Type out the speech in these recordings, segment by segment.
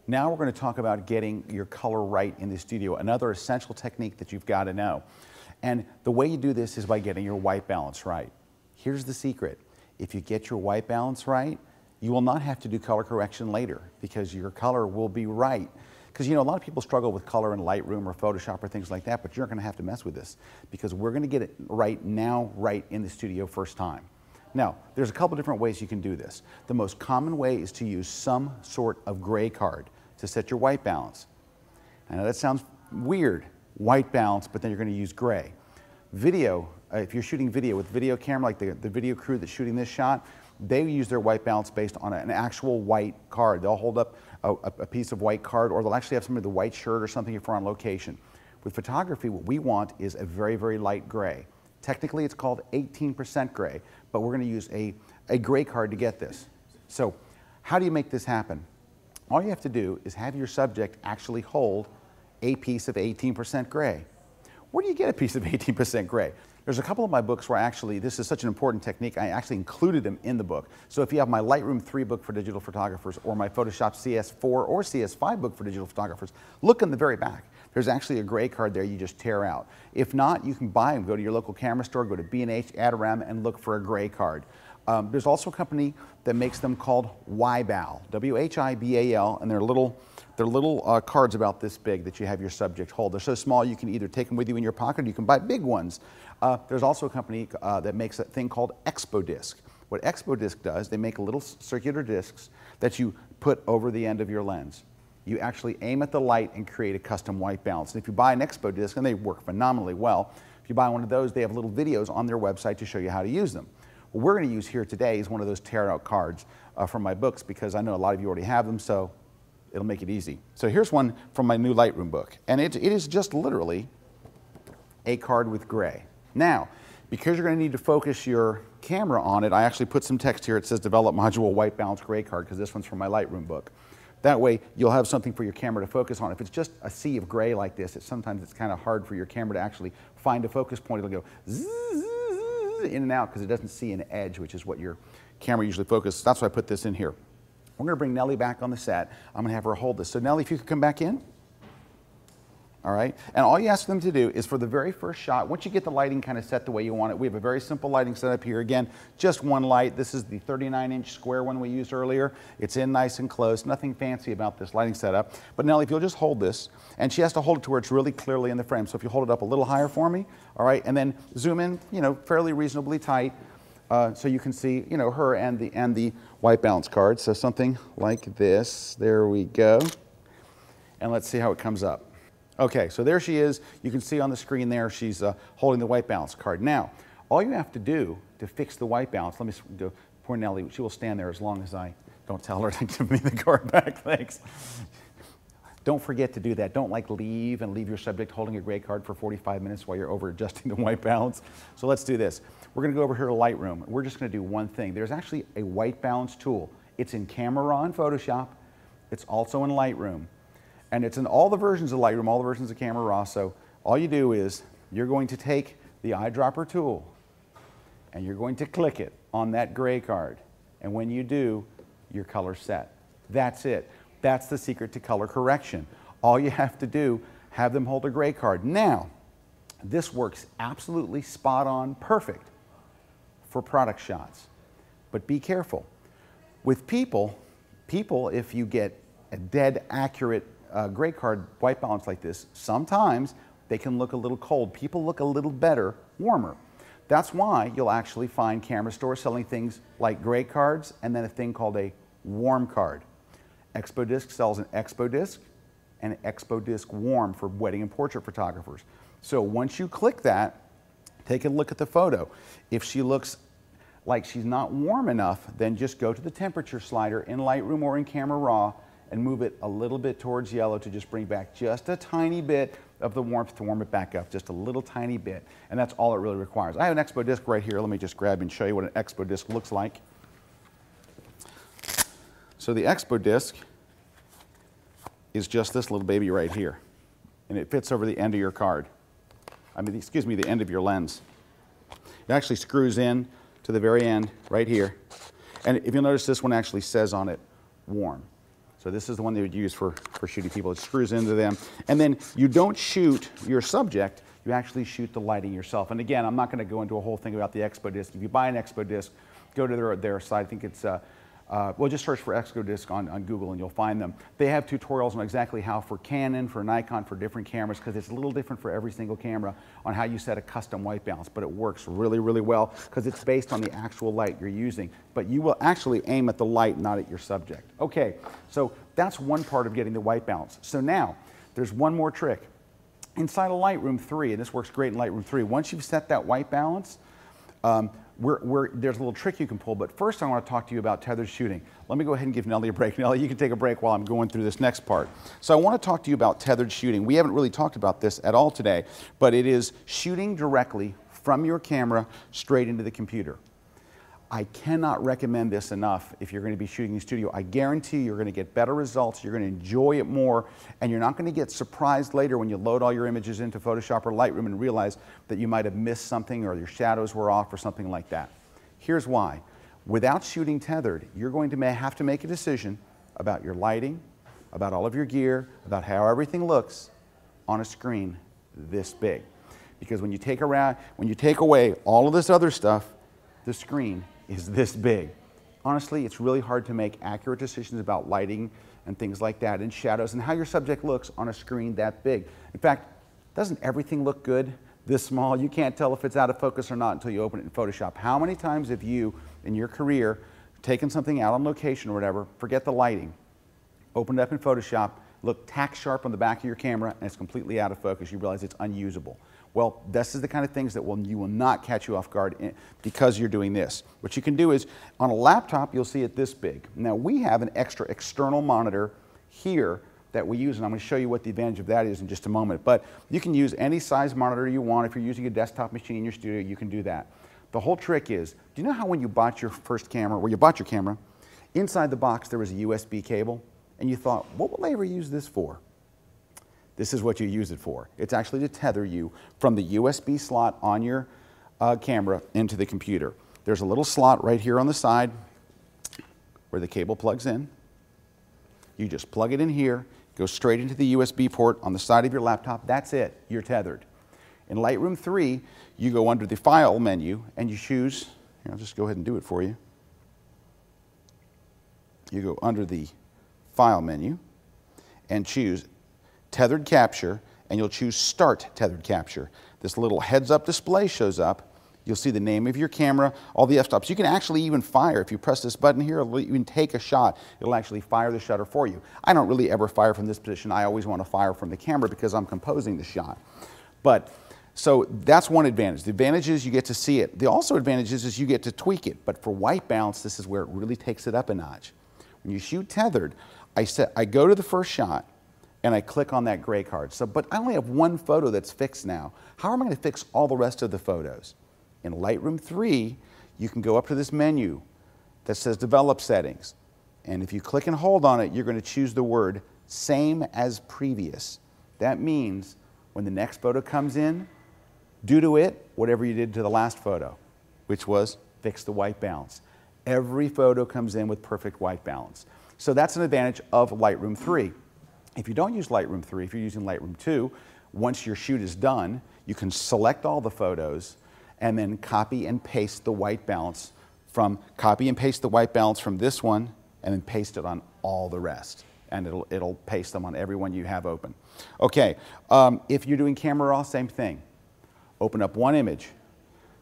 Now we're going to talk about getting your color right in the studio, another essential technique that you've got to know. And the way you do this is by getting your white balance right. Here's the secret. If you get your white balance right, you will not have to do color correction later because your color will be right. Because you know, a lot of people struggle with color in Lightroom or Photoshop or things like that, but you're going to have to mess with this because we're going to get it right now, right in the studio first time. Now, there's a couple different ways you can do this. The most common way is to use some sort of gray card to set your white balance. I know that sounds weird, white balance, but then you're going to use gray. Video, if you're shooting video with video camera, like the video crew that's shooting this shot, they use their white balance based on an actual white card. They'll hold up a piece of white card, or they'll actually have somebody with a white shirt or something if we're on location. With photography, what we want is a very, very light gray. Technically, it's called 18% gray, but we're going to use a gray card to get this. So how do you make this happen? All you have to do is have your subject actually hold a piece of 18% gray. Where do you get a piece of 18% gray? There's a couple of my books where actually, this is such an important technique, I actually included them in the book. So if you have my Lightroom 3 book for digital photographers or my Photoshop CS4 or CS5 book for digital photographers, look in the very back. There's actually a gray card there you just tear out. If not, you can buy them. Go to your local camera store, go to B&H, Adorama, and look for a gray card. There's also a company that makes them called Wibal, W-H-I-B-A-L, and they're little cards about this big that you have your subject hold. They're so small you can either take them with you in your pocket or you can buy big ones. There's also a company that makes a thing called Expo Disc. What Expo Disc does, they make little circular discs that you put over the end of your lens. You actually aim at the light and create a custom white balance. And if you buy an Expo Disc, and they work phenomenally well, if you buy one of those, they have little videos on their website to show you how to use them. What we're going to use here today is one of those tear-out cards from my books because I know a lot of you already have them, so it'll make it easy. So here's one from my new Lightroom book, and it is just literally a card with gray. Now, because you're going to need to focus your camera on it, I actually put some text here. It says Develop Module White Balance Gray Card because this one's from my Lightroom book. That way, you'll have something for your camera to focus on. If it's just a sea of gray like this, sometimes it's kind of hard for your camera to actually find a focus point. It'll go zzz, in and out because it doesn't see an edge, which is what your camera usually focuses. That's why I put this in here. We're going to bring Nellie back on the set. I'm going to have her hold this. So Nellie, if you could come back in. All right, and all you ask them to do is for the very first shot, once you get the lighting kind of set the way you want it, we have a very simple lighting setup here. Again, just one light. This is the 39-inch square one we used earlier. It's in nice and close. Nothing fancy about this lighting setup. But Nellie, if you'll just hold this, and she has to hold it to where it's really clearly in the frame. So if you hold it up a little higher for me, all right, and then zoom in, you know, fairly reasonably tight, so you can see, you know, her and the white balance card. So something like this. There we go. And let's see how it comes up. Okay, so there she is. You can see on the screen there she's holding the white balance card. Now, all you have to do to fix the white balance, let me go, poor Nellie, she will stand there as long as I don't tell her to give me the card back, thanks. Don't forget to do that. Don't leave your subject holding a gray card for 45 minutes while you're over adjusting the white balance. So let's do this. We're going to go over here to Lightroom. We're just going to do one thing. There's actually a white balance tool. It's in Camera Raw and Photoshop. It's also in Lightroom. And it's in all the versions of Lightroom, all the versions of Camera Raw. So all you do is you're going to take the eyedropper tool and you're going to click it on that gray card. And when you do, your color's set. That's it. That's the secret to color correction. All you have to do, have them hold a gray card. Now, this works absolutely spot on, perfect for product shots. But be careful. With people, if you get a dead accurate gray card white balance like this, sometimes they can look a little cold. People look a little better, warmer. That's why you'll actually find camera stores selling things like gray cards and then a thing called a warm card. Expo Disc sells an Expo Disc and an Expo Disc Warm for wedding and portrait photographers. So once you click that, take a look at the photo. If she looks like she's not warm enough, then just go to the temperature slider in Lightroom or in Camera Raw and move it a little bit towards yellow to just bring back just a tiny bit of the warmth to warm it back up, just a little tiny bit. And that's all it really requires. I have an Expo Disc right here. Let me just grab and show you what an Expo Disc looks like. So the Expo Disc is just this little baby right here. And it fits over the end of your card. I mean, excuse me, the end of your lens. It actually screws in to the very end right here. And if you'll notice, this one actually says on it, warm. So this is the one they would use for shooting people. It screws into them. And then you don't shoot your subject, you actually shoot the lighting yourself. And again, I'm not going to go into a whole thing about the Expo disc. If you buy an Expo disc, go to their site. I think it's, well, just search for Expo disc on Google and you'll find them. They have tutorials on exactly how for Canon, for Nikon, for different cameras, because it's a little different for every single camera on how you set a custom white balance. But it works really, really well because it's based on the actual light you're using. But you will actually aim at the light, not at your subject. Okay, so that's one part of getting the white balance. So now, there's one more trick. Inside of Lightroom 3, and this works great in Lightroom 3, once you've set that white balance, there's a little trick you can pull, but first I want to talk to you about tethered shooting. Let me go ahead and give Nellie a break. Nellie, you can take a break while I'm going through this next part. So I want to talk to you about tethered shooting. We haven't really talked about this at all today, but it is shooting directly from your camera straight into the computer. I cannot recommend this enough if you're going to be shooting in studio. I guarantee you're going to get better results, you're going to enjoy it more, and you're not going to get surprised later when you load all your images into Photoshop or Lightroom and realize that you might have missed something or your shadows were off or something like that. Here's why. Without shooting tethered, you're going to have to make a decision about your lighting, about all of your gear, about how everything looks on a screen this big. Because when you take away all of this other stuff, the screen is this big. Honestly, it's really hard to make accurate decisions about lighting and things like that, and shadows, and how your subject looks on a screen that big. In fact, doesn't everything look good this small? You can't tell if it's out of focus or not until you open it in Photoshop. How many times have you, in your career, taken something out on location or whatever, forget the lighting, open it up in Photoshop, look tack sharp on the back of your camera, and it's completely out of focus. You realize it's unusable. Well, this is the kind of things that you will not catch you off guard because you're doing this. What you can do is, on a laptop, you'll see it this big. Now, we have an extra external monitor here that we use, and I'm going to show you what the advantage of that is in just a moment. But you can use any size monitor you want. If you're using a desktop machine in your studio, you can do that. The whole trick is, do you know how when you bought your first camera, or you bought your camera, inside the box there was a USB cable, and you thought, what will I ever use this for? This is what you use it for. It's actually to tether you from the USB slot on your camera into the computer. There's a little slot right here on the side where the cable plugs in. You just plug it in here, go straight into the USB port on the side of your laptop. That's it. You're tethered. In Lightroom 3, you go under the File menu and you choose, here, I'll just go ahead and do it for you. You go under the File menu and choose Tethered Capture, and you'll choose Start Tethered Capture. This little heads-up display shows up. You'll see the name of your camera, all the f-stops. You can actually even fire. If you press this button here, it'll even take a shot. It'll actually fire the shutter for you. I don't really ever fire from this position. I always want to fire from the camera because I'm composing the shot. But, so that's one advantage. The advantage is you get to see it. The also advantage is you get to tweak it. But for white balance, this is where it really takes it up a notch. When you shoot tethered, I go to the first shot, and I click on that gray card. But I only have one photo that's fixed now. How am I going to fix all the rest of the photos? In Lightroom 3, you can go up to this menu that says Develop Settings. And if you click and hold on it, you're going to choose the word Same as Previous. That means when the next photo comes in, do to it whatever you did to the last photo, which was fix the white balance. Every photo comes in with perfect white balance. So that's an advantage of Lightroom 3. If you don't use Lightroom 3, if you're using Lightroom 2, once your shoot is done, you can select all the photos and then copy and paste the white balance from this one and then paste it on all the rest. And it'll paste them on every one you have open. Okay, if you're doing camera raw, same thing. Open up one image,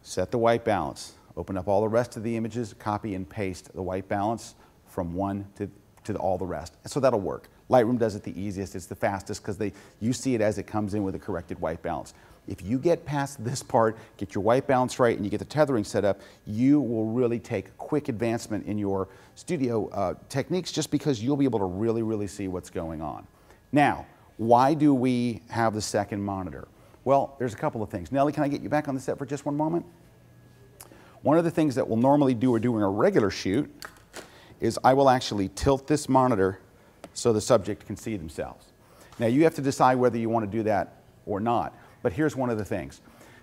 set the white balance, open up all the rest of the images, copy and paste the white balance from one to all the rest. So that'll work. Lightroom does it the easiest, it's the fastest because you see it as it comes in with a corrected white balance. If you get past this part, get your white balance right, and you get the tethering set up, you will really take quick advancement in your studio techniques just because you'll be able to really, really see what's going on. Now, why do we have the second monitor? Well, there's a couple of things. Nellie, can I get you back on the set for just one moment? One of the things that we'll normally do or doing a regular shoot is I will actually tilt this monitor so the subject can see themselves. Now you have to decide whether you want to do that or not, but here's one of the things.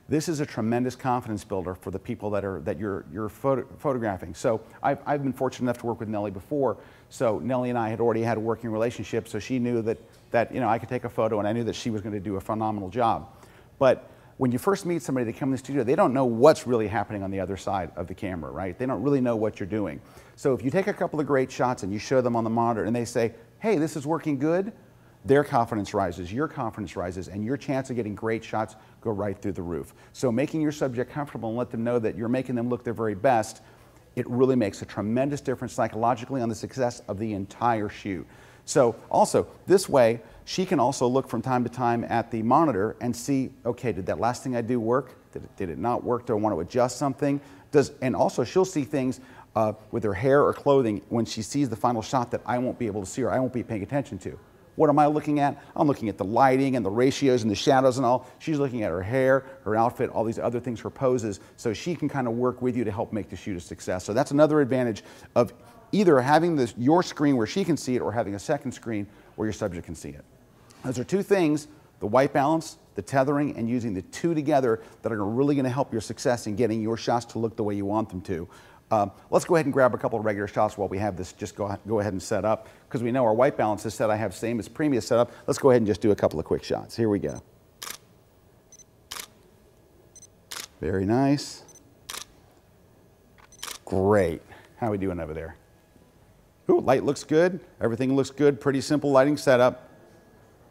This is a tremendous confidence builder for the people that you're photographing. So I've been fortunate enough to work with Nellie before. So Nellie and I had already had a working relationship, so she knew that you know, I could take a photo, and I knew that she was going to do a phenomenal job. But when you first meet somebody, they come in the studio, they don't know what's really happening on the other side of the camera, right? They don't really know what you're doing. So if you take a couple of great shots and you show them on the monitor and they say, hey, this is working good, their confidence rises, your confidence rises, and your chance of getting great shots go right through the roof. So making your subject comfortable and let them know that you're making them look their very best, it really makes a tremendous difference psychologically on the success of the entire shoot. So also, this way, she can also look from time to time at the monitor and see, okay, did that last thing I do work? Did it not work? Do I want to adjust something? And also, she'll see things with her hair or clothing when she sees the final shot that I won't be able to see or I won't be paying attention to. What am I looking at? I'm looking at the lighting and the ratios and the shadows and all. She's looking at her hair, her outfit, all these other things, her poses, so she can kind of work with you to help make the shoot a success. So that's another advantage of either having your screen where she can see it or having a second screen where your subject can see it. Those are two things, the white balance, the tethering, and using the two together that are really going to help your success in getting your shots to look the way you want them to. Let's go ahead and grab a couple of regular shots while we have this just go ahead and set up, because we know our white balance is set I have same as previous setup. Let's go ahead and just do a couple of quick shots. Here we go. Very nice. Great. How are we doing over there? Ooh, light looks good. Everything looks good. Pretty simple lighting setup,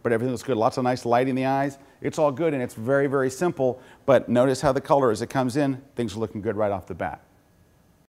but everything looks good. Lots of nice light in the eyes. It's all good, and it's very, very simple, but notice how the color, as it comes in, things are looking good right off the bat.